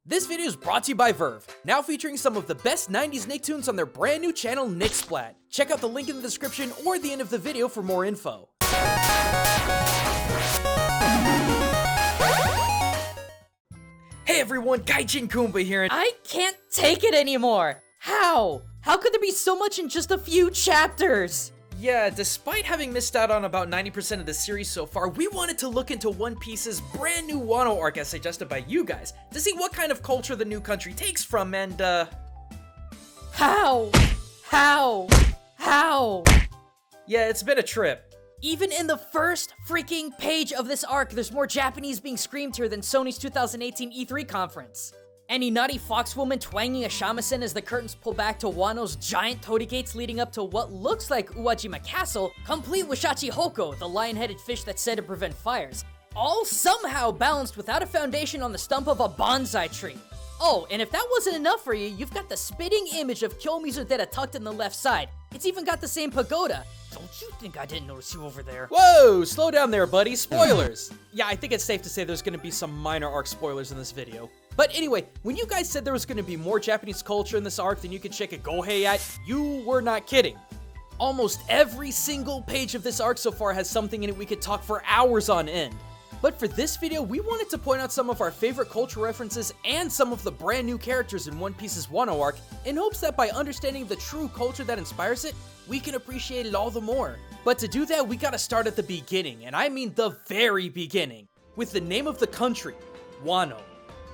This video is brought to you by Verve, now featuring some of the best 90s Nicktoons on their brand new channel Nicksplat. Check out the link in the description or the end of the video for more info. Hey everyone, Gaijin Goombah here, and I can't take it anymore! How? How could there be so much in just a few chapters? yeah, despite having missed out on about 90% of the series so far, we wanted to look into One Piece's brand new Wano arc as suggested by you guys, to see what kind of culture the new country takes from, and How? yeah, it's been a trip. Even in the first freaking page of this arc, there's more Japanese being screamed here than Sony's 2018 E3 conference. Any naughty foxwoman twanging a shamisen as the curtains pull back to Wano's giant torii gates leading up to what looks like Uwajima Castle, complete with Shachihoko, the lion-headed fish that's said to prevent fires. All somehow balanced without a foundation on the stump of a bonsai tree. Oh, and if that wasn't enough for you, you've got the spitting image of Kyomizu-dera tucked in the left side. It's even got the same pagoda. Don't you think I didn't notice you over there? Whoa, slow down there, buddy. Spoilers. Yeah, I think it's safe to say there's gonna be some minor arc spoilers in this video. But anyway, when you guys said there was gonna be more Japanese culture in this arc than you could shake a gohei at, you were not kidding. Almost every single page of this arc so far has something in it we could talk for hours on end. But for this video, we wanted to point out some of our favorite cultural references and some of the brand new characters in One Piece's Wano arc, in hopes that by understanding the true culture that inspires it, we can appreciate it all the more. But to do that, we gotta start at the beginning, and I mean the very beginning, with the name of the country, Wano.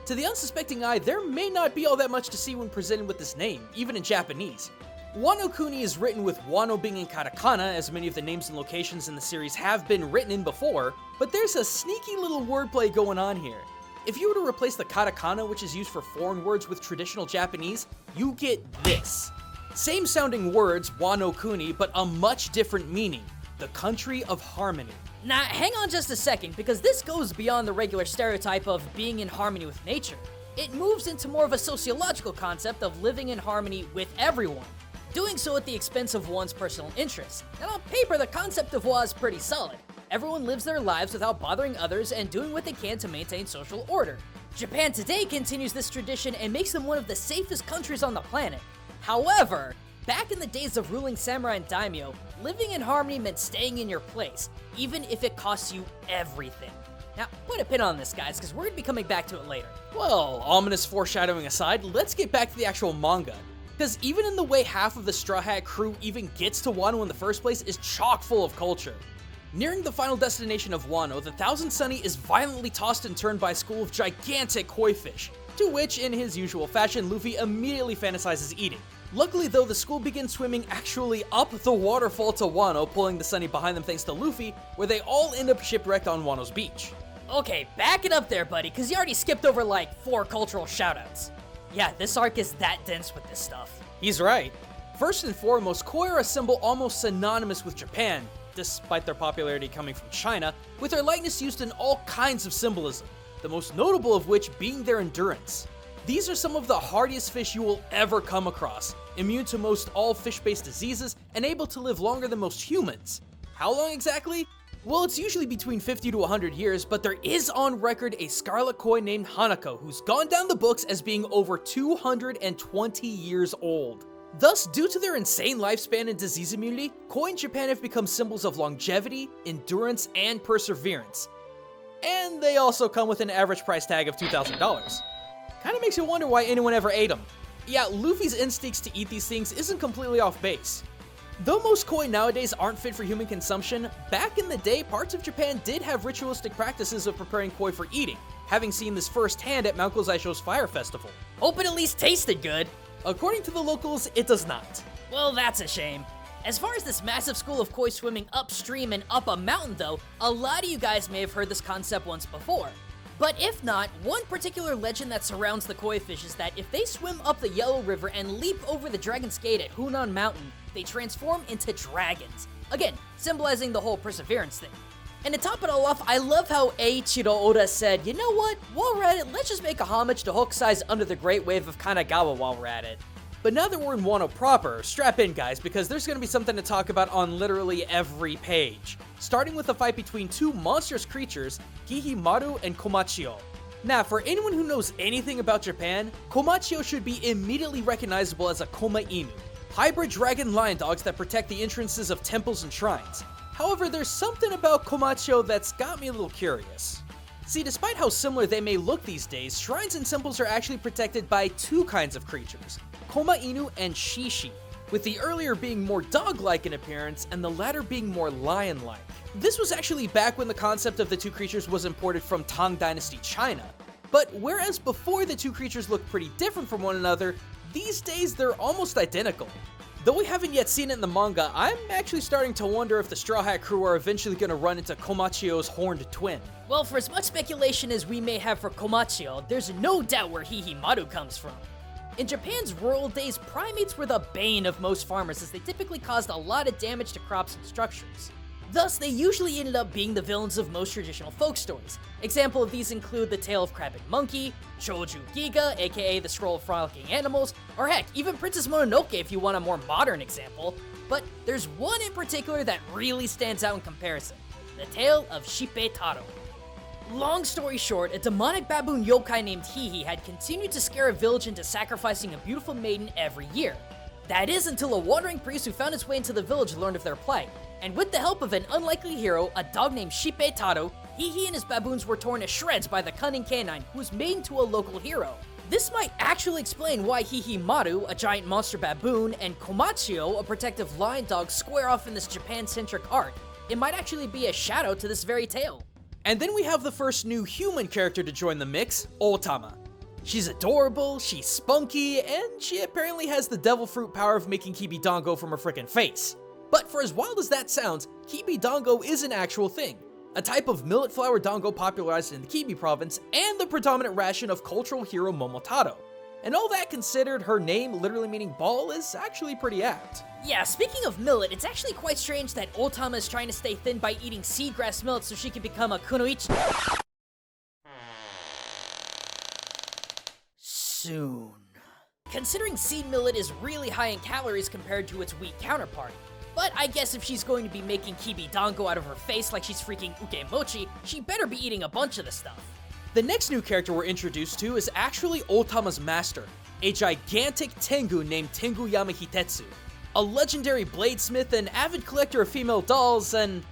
To the unsuspecting eye, there may not be all that much to see when presented with this name, even in Japanese. Wano Kuni is written with Wano being in katakana, as many of the names and locations in the series have been written in before, but there's a sneaky little wordplay going on here. If you were to replace the katakana, which is used for foreign words, with traditional Japanese, you get this. Same sounding words, Wano Kuni, but a much different meaning, the country of harmony. Now, hang on just a second, because this goes beyond the regular stereotype of being in harmony with nature. It moves into more of a sociological concept of living in harmony with everyone, doing so at the expense of one's personal interests. And on paper, the concept of Wa is pretty solid. Everyone lives their lives without bothering others and doing what they can to maintain social order. Japan today continues this tradition and makes them one of the safest countries on the planet. However, back in the days of ruling samurai and daimyo, living in harmony meant staying in your place, even if it costs you everything. Now, put a pin on this, guys, because we're going to be coming back to it later. Well, ominous foreshadowing aside, let's get back to the actual manga. Because even in the way half of the Straw Hat crew even gets to Wano in the first place is chock full of culture. Nearing the final destination of Wano, the Thousand Sunny is violently tossed and turned by a school of gigantic koi fish, to which, in his usual fashion, Luffy immediately fantasizes eating. Luckily though, the school begins swimming actually up the waterfall to Wano, pulling the Sunny behind them thanks to Luffy, where they all end up shipwrecked on Wano's beach. Okay, back it up there, buddy, because you already skipped over like 4 cultural shoutouts. Yeah, this arc is that dense with this stuff. He's right. First and foremost, koi are a symbol almost synonymous with Japan, despite their popularity coming from China, with their likeness used in all kinds of symbolism, the most notable of which being their endurance. These are some of the hardiest fish you will ever come across, immune to most all fish-based diseases, and able to live longer than most humans. How long exactly? Well, it's usually between 50 to 100 years, but there is on record a scarlet koi named Hanako who's gone down the books as being over 220 years old. Thus, due to their insane lifespan and disease immunity, koi in Japan have become symbols of longevity, endurance, and perseverance. And they also come with an average price tag of $2,000. Kinda makes you wonder why anyone ever ate them. Yeah, Luffy's instincts to eat these things isn't completely off base. Though most koi nowadays aren't fit for human consumption, back in the day, parts of Japan did have ritualistic practices of preparing koi for eating, having seen this firsthand at Mount Gozaisho's Fire Festival. Hope it at least tasted good. According to the locals, it does not. Well, that's a shame. As far as this massive school of koi swimming upstream and up a mountain though, a lot of you guys may have heard this concept once before. But if not, one particular legend that surrounds the koi fish is that if they swim up the Yellow River and leap over the Dragon's Gate at Hunan Mountain, they transform into dragons. Again, symbolizing the whole perseverance thing. And to top it all off, I love how Eiichiro Oda said, you know what, while we're at it, let's just make a homage to Hokusai's Under the Great Wave of Kanagawa while we're at it. But now that we're in Wano proper, strap in guys, because there's gonna be something to talk about on literally every page. Starting with a fight between two monstrous creatures, Hihimaru and Komachio. Now, for anyone who knows anything about Japan, Komachio should be immediately recognizable as a Koma Inu, hybrid dragon lion dogs that protect the entrances of temples and shrines. However, there's something about Komachio that's got me a little curious. See, despite how similar they may look these days, shrines and temples are actually protected by two kinds of creatures, Koma Inu and Shishi, with the earlier being more dog-like in appearance and the latter being more lion-like. This was actually back when the concept of the two creatures was imported from Tang Dynasty China. But whereas before the two creatures looked pretty different from one another, these days they're almost identical. Though we haven't yet seen it in the manga, I'm actually starting to wonder if the Straw Hat crew are eventually going to run into Komachio's horned twin. Well, for as much speculation as we may have for Komachio, there's no doubt where Hihimaru comes from. In Japan's rural days, primates were the bane of most farmers as they typically caused a lot of damage to crops and structures. Thus, they usually ended up being the villains of most traditional folk stories. Example of these include the Tale of Crab and Monkey, Choju Giga, aka the Scroll of Frolicking Animals, or heck, even Princess Mononoke if you want a more modern example. But there's one in particular that really stands out in comparison, the Tale of Shippei Taro. Long story short, a demonic baboon yokai named Hihi had continued to scare a village into sacrificing a beautiful maiden every year. That is until a wandering priest who found his way into the village learned of their plight. And with the help of an unlikely hero, a dog named Shippei Taro, Hihi and his baboons were torn to shreds by the cunning canine who was made into a local hero. This might actually explain why Hihimaru, a giant monster baboon, and Komachio, a protective lion dog, square off in this Japan-centric arc. It might actually be a shadow to this very tale. And then we have the first new human character to join the mix, Otama. She's adorable, she's spunky, and she apparently has the devil fruit power of making Kibi go from her frickin' face. But for as wild as that sounds, Kibi Dango is an actual thing, a type of millet flour dango popularized in the Kibi province and the predominant ration of cultural hero Momotaro. And all that considered, her name literally meaning ball is actually pretty apt. Yeah, speaking of millet, it's actually quite strange that Otama is trying to stay thin by eating seagrass millet so she can become a kunoichi. Soon. Considering seed millet is really high in calories compared to its wheat counterpart. But I guess if she's going to be making Kibi Dango out of her face like she's freaking Ukemochi, she better be eating a bunch of the stuff. The next new character we're introduced to is actually Otama's master, a gigantic Tengu named Tenguyama Hitetsu, a legendary bladesmith and avid collector of female dolls, and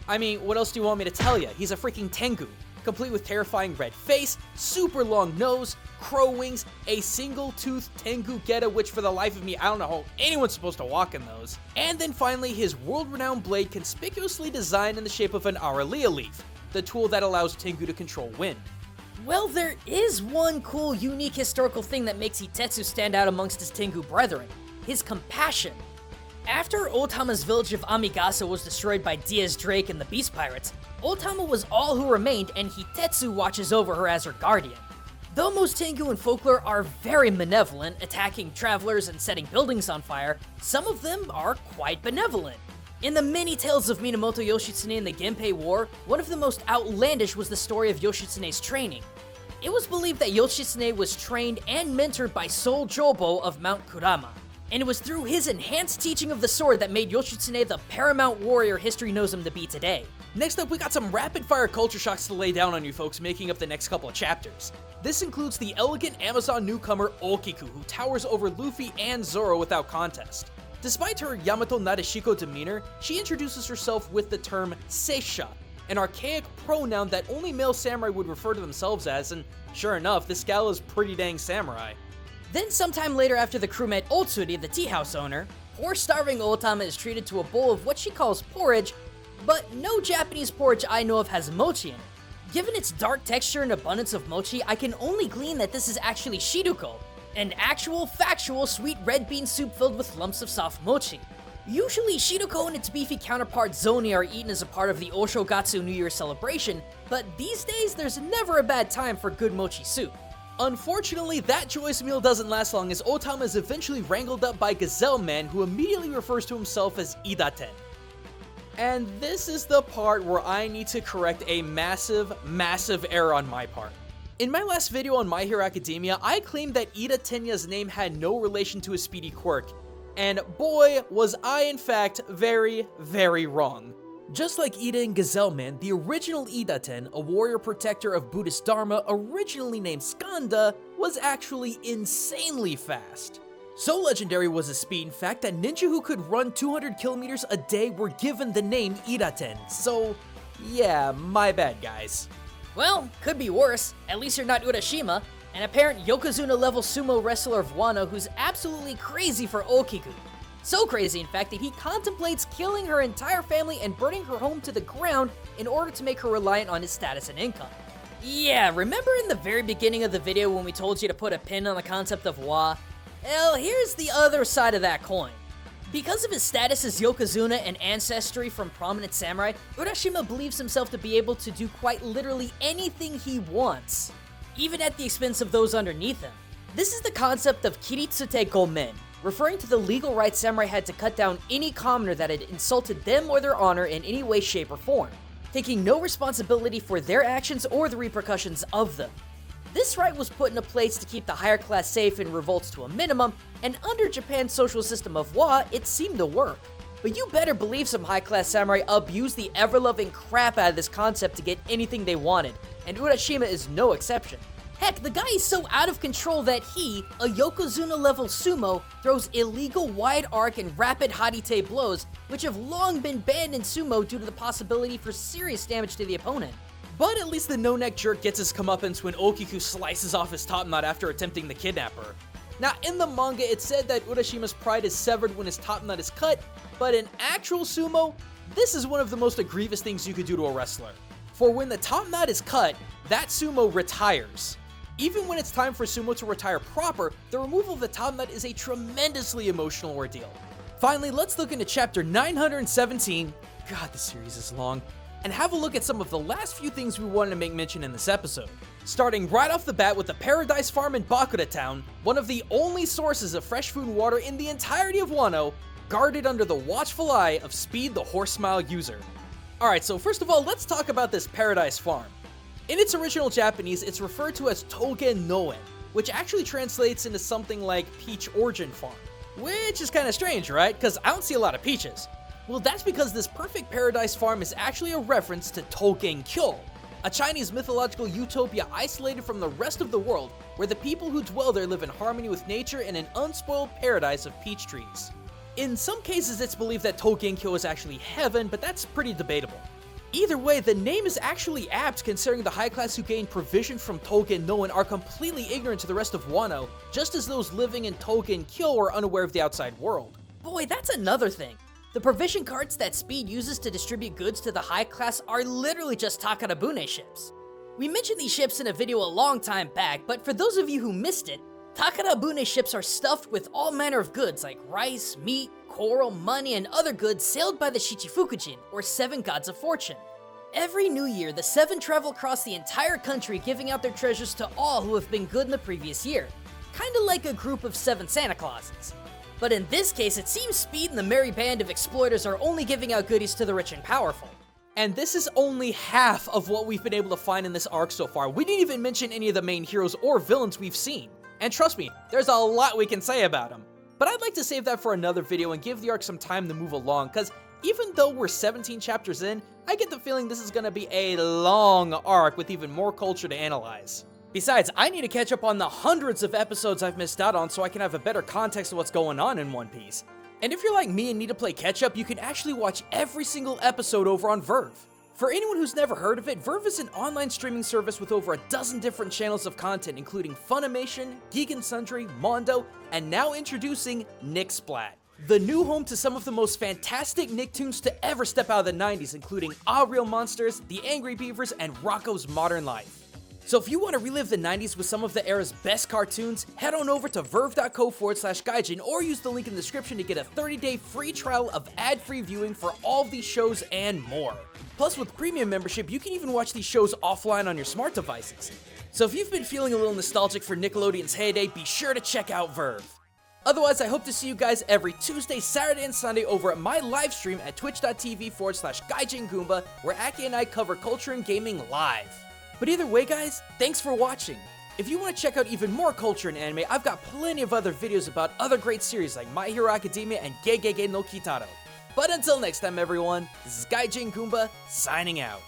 I mean, what else do you want me to tell you? He's a freaking Tengu, complete with terrifying red face, super long nose, crow wings, a single-toothed Tengu geta, which for the life of me, I don't know how anyone's supposed to walk in those. And then finally, his world-renowned blade conspicuously designed in the shape of an Aurelia leaf, the tool that allows Tengu to control wind. Well, there is one cool, unique historical thing that makes Hitetsu stand out amongst his Tengu brethren, his compassion. After Otama's village of Amigasa was destroyed by Diaz Drake and the Beast Pirates, Otama was all who remained and Hitetsu watches over her as her guardian. Though most Tengu in folklore are very malevolent, attacking travelers and setting buildings on fire, some of them are quite benevolent. In the many tales of Minamoto Yoshitsune in the Genpei War, one of the most outlandish was the story of Yoshitsune's training. It was believed that Yoshitsune was trained and mentored by Sol Jobo of Mount Kurama, and it was through his enhanced teaching of the sword that made Yoshitsune the paramount warrior history knows him to be today. Next up, we got some rapid-fire culture shocks to lay down on you folks, making up the next couple of chapters. This includes the elegant Amazon newcomer Okiku, who towers over Luffy and Zoro without contest. Despite her Yamato Nadeshiko demeanor, she introduces herself with the term Seisha, an archaic pronoun that only male samurai would refer to themselves as, and sure enough, this gal is pretty dang samurai. Then sometime later after the crew met Otsuri, the tea house owner, poor starving Otama is treated to a bowl of what she calls porridge, but no Japanese porridge I know of has mochi in it. Given its dark texture and abundance of mochi, I can only glean that this is actually shiruko, an actual, factual sweet red bean soup filled with lumps of soft mochi. Usually, shiruko and its beefy counterpart zoni are eaten as a part of the Oshogatsu New Year celebration, but these days there's never a bad time for good mochi soup. Unfortunately, that joyous meal doesn't last long as Otama is eventually wrangled up by Gazelle Man, who immediately refers to himself as Idaten. And this is the part where I need to correct a massive error on my part. In my last video on My Hero Academia, I claimed that Ida Tenya's name had no relation to his speedy quirk, and boy, was I in fact very wrong. Just like Ida and Gazelle Man, the original Idaten, a warrior protector of Buddhist Dharma originally named Skanda, was actually insanely fast. So legendary was his speed, in fact, that ninja who could run 200 kilometers a day were given the name Idaten. So, yeah, my bad, guys. Well, could be worse. At least you're not Urashima, an apparent Yokozuna-level sumo wrestler of Wano who's absolutely crazy for Okiku. So crazy, in fact, that he contemplates killing her entire family and burning her home to the ground in order to make her reliant on his status and income. Yeah, remember in the very beginning of the video when we told you to put a pin on the concept of Wa? Well, here's the other side of that coin. Because of his status as Yokozuna and ancestry from prominent samurai, Urashima believes himself to be able to do quite literally anything he wants, even at the expense of those underneath him. This is the concept of kiritsute gomen, referring to the legal right samurai had to cut down any commoner that had insulted them or their honor in any way, shape, or form, taking no responsibility for their actions or the repercussions of them. This right was put into place to keep the higher class safe and revolts to a minimum, and under Japan's social system of Wa, it seemed to work. But you better believe some high-class samurai abused the ever-loving crap out of this concept to get anything they wanted, and Urashima is no exception. Heck, the guy is so out of control that he, a Yokozuna-level sumo, throws illegal wide arc and rapid Hadite blows, which have long been banned in sumo due to the possibility for serious damage to the opponent. But at least the no-neck jerk gets his comeuppance when Okiku slices off his top knot after attempting to kidnap her. Now, in the manga, it said that Urashima's pride is severed when his top knot is cut, but in actual sumo, this is one of the most grievous things you could do to a wrestler. For when the top knot is cut, that sumo retires. Even when it's time for sumo to retire proper, the removal of the top knot is a tremendously emotional ordeal. Finally, let's look into chapter 917, God, this series is long, and have a look at some of the last few things we wanted to make mention in this episode. Starting right off the bat with the Paradise Farm in Bakura Town, one of the only sources of fresh food and water in the entirety of Wano, guarded under the watchful eye of Speed the Horse Smile user. Alright, so first of all, let's talk about this Paradise Farm. In its original Japanese, it's referred to as Togen Noen, which actually translates into something like Peach Origin Farm. Which is kinda strange, right? Because I don't see a lot of peaches. Well, that's because this perfect paradise farm is actually a reference to Togenkyo, a Chinese mythological utopia isolated from the rest of the world, where the people who dwell there live in harmony with nature in an unspoiled paradise of peach trees. In some cases, it's believed that Togenkyo is actually heaven, but that's pretty debatable. Either way, the name is actually apt considering the high class who gain provision from Togen Noen are completely ignorant to the rest of Wano, just as those living in Togenkyo are unaware of the outside world. Boy, that's another thing. The provision carts that Speed uses to distribute goods to the high class are literally just Takarabune ships. We mentioned these ships in a video a long time back, but for those of you who missed it, Takarabune ships are stuffed with all manner of goods like rice, meat, coral, money, and other goods sailed by the Shichifukujin, or 7 gods of fortune. Every new year, the 7 travel across the entire country giving out their treasures to all who have been good in the previous year. Kinda like a group of 7 Santa Clauses. But in this case, it seems Speed and the merry band of exploiters are only giving out goodies to the rich and powerful. And this is only half of what we've been able to find in this arc so far. We didn't even mention any of the main heroes or villains we've seen. And trust me, there's a lot we can say about them. But I'd like to save that for another video and give the arc some time to move along, because even though we're 17 chapters in, I get the feeling this is going to be a long arc with even more culture to analyze. Besides, I need to catch up on the hundreds of episodes I've missed out on so I can have a better context of what's going on in One Piece. And if you're like me and need to play catch up, you can actually watch every single episode over on Verve. For anyone who's never heard of it, Verve is an online streaming service with over a dozen different channels of content, including Funimation, Geek and Sundry, Mondo, and now introducing Nicksplat, the new home to some of the most fantastic Nicktoons to ever step out of the 90s, including Ah Real Monsters, The Angry Beavers, and Rocko's Modern Life. So if you want to relive the 90s with some of the era's best cartoons, head on over to verve.co/gaijin or use the link in the description to get a 30-day free trial of ad-free viewing for all of these shows and more. Plus, with premium membership, you can even watch these shows offline on your smart devices. So if you've been feeling a little nostalgic for Nickelodeon's heyday, be sure to check out Verve. Otherwise, I hope to see you guys every Tuesday, Saturday, and Sunday over at my live stream at twitch.tv/Gaijin Goombah, where Aki and I cover culture and gaming live. But either way, guys, thanks for watching. If you want to check out even more culture and anime, I've got plenty of other videos about other great series like My Hero Academia and Gegege no Kitaro. But until next time, everyone, this is Gaijin Goombah signing out.